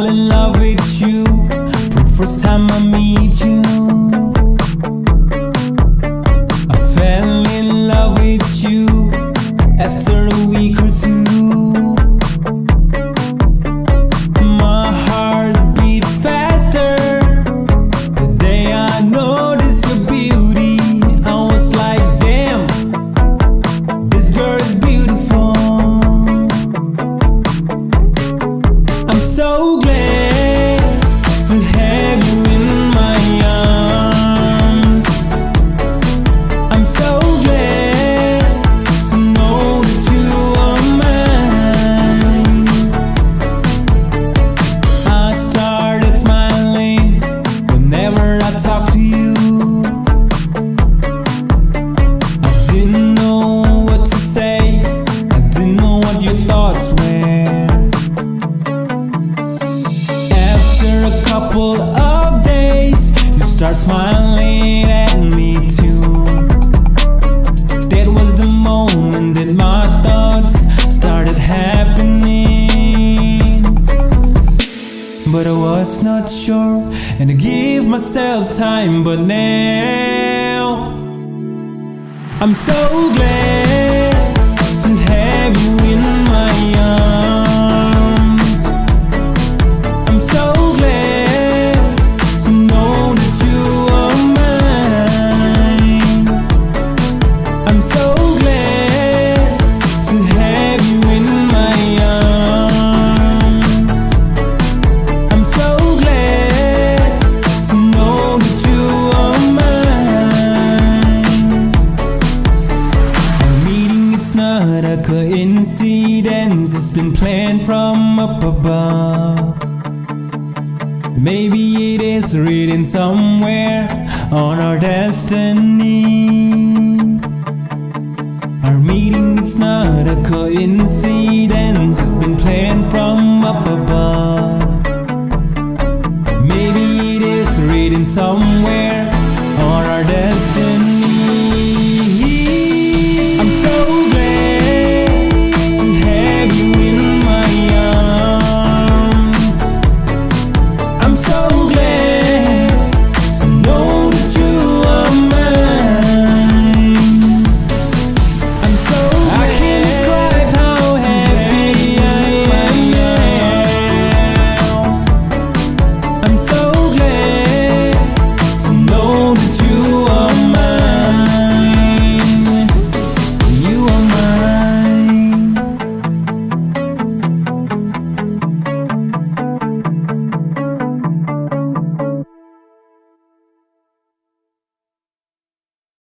fall in love with you from first time I meet you. I fell in love with you after a week or two. My heart beats faster the day I noticed your beauty. I was like, damn, this girl is beautiful. I'm so glad to have you in my arms. I'm so glad to know that you are mine. I started smiling whenever I talk to you. I didn't know what to say, I didn't know what your thoughts were. After a couple of days, you start smiling at me too. That was the moment that my thoughts started happening. But I was not sure, and I gave myself time. But now I'm so glad to have you in my arms. I'm so glad to know that you are mine. I'm so glad to have you in my arms. I'm so glad to know that you are mine. Our meeting, it's not a coincidence, it's been planned from up above. Maybe it is written somewhere on our destiny. Our meeting, it's not a coincidence, it's been planned from up above. Maybe it is written somewhere on our destiny.